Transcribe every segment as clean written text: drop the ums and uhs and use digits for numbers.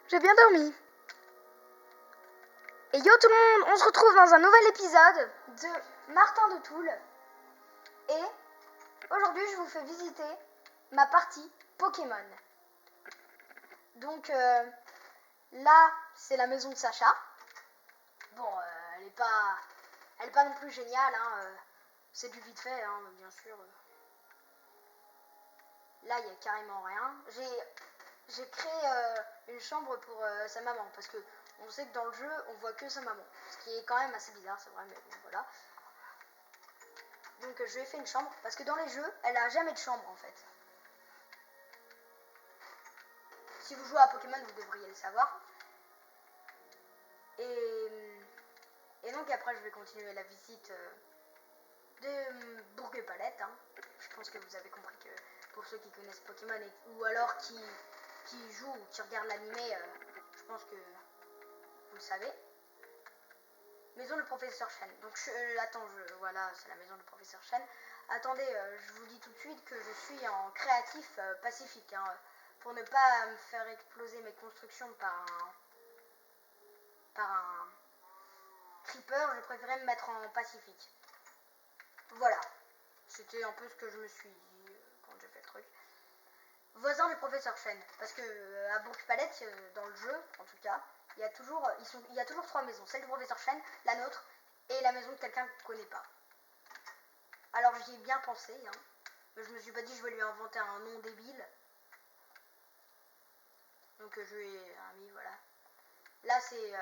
J'ai bien dormi. Et yo tout le monde, on se retrouve dans un nouvel épisode de Martin de Toul. Et aujourd'hui, je vous fais visiter ma partie Pokémon. Donc là, c'est la maison de Sacha. Bon, elle est pas non plus géniale, hein. C'est du vite fait, hein, bien sûr. Là, il y a carrément rien. J'ai créé une chambre pour sa maman parce que on sait que dans le jeu, on voit que sa maman. Ce qui est quand même assez bizarre, c'est vrai, mais bon, voilà. Donc je lui ai fait une chambre parce que dans les jeux, elle a jamais de chambre en fait. Si vous jouez à Pokémon, vous devriez le savoir. Et donc après, je vais continuer la visite de Bourg-et-Palette. Hein. Je pense que vous avez compris que pour ceux qui connaissent Pokémon ou alors qui jouent ou qui regardent l'animé, je pense que vous le savez. Maison du professeur Chen. Donc voilà, c'est la maison du professeur Chen. Attendez, je vous dis tout de suite que je suis en créatif pacifique. Hein, pour ne pas me faire exploser mes constructions par un creeper, je préférais me mettre en pacifique. Voilà. C'était un peu ce que je me suis dit quand j'ai fait le truc. Voisin du professeur Chen. Parce que à Bourg-Palette, dans le jeu, en tout cas, il y a toujours 3 maisons. Celle du professeur Chen, la nôtre, et la maison de quelqu'un qu'on ne connaît pas. Alors j'y ai bien pensé, hein. Mais je me suis pas dit je vais lui inventer un nom débile. Donc je lui ai mis, voilà. Là c'est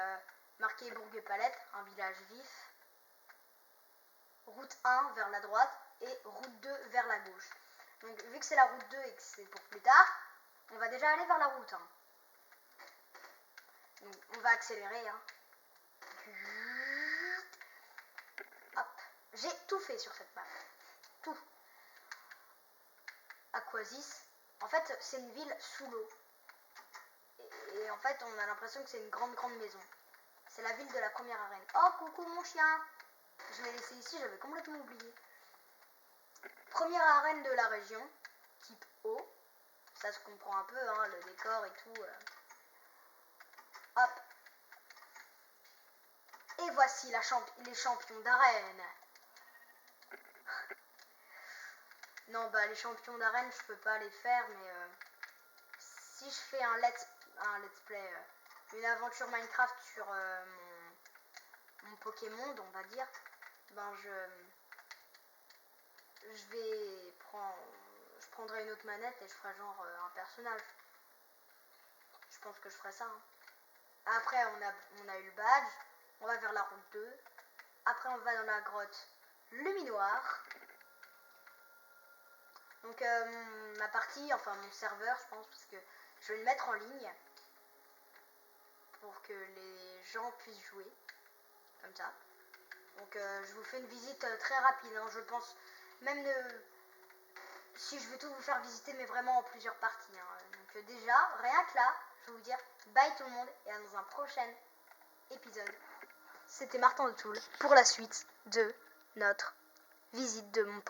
marqué Bourg-et-Palette, un village vif. Route 1 vers la droite et route 2 vers la gauche. Donc vu que c'est la route 2 et que c'est pour plus tard, on va déjà aller vers la route 1. Donc on va accélérer, hein. Hop. J'ai tout fait sur cette map. Tout. Aquasis. En fait, c'est une ville sous l'eau. Et en fait, on a l'impression que c'est une grande maison. C'est la ville de la première arène. Oh, coucou mon chien. Je l'ai laissé ici, j'avais complètement oublié. Première arène de la région, type eau. Ça se comprend un peu, hein, le décor et tout. Hop. Et voici les champions d'arène. Non, bah les champions d'arène, je peux pas les faire, mais si je fais un let's play, une aventure Minecraft sur mon Pokémon, on va dire, ben je prendrai une autre manette et je ferai genre un personnage. Je pense que je ferai ça. Hein. Après, on a eu le badge. On va vers la route 2. Après, on va dans la grotte luminoire. Donc, ma partie, enfin mon serveur, je pense, parce que je vais le mettre en ligne pour que les gens puissent jouer. Comme ça. Donc, je vous fais une visite très rapide. Hein, je pense même si je vais tout vous faire visiter, mais vraiment en plusieurs parties. Hein. Donc, déjà, rien que là, je vais vous dire bye tout le monde et à dans un prochain épisode. C'était Martin de Toul pour la suite de notre visite de mon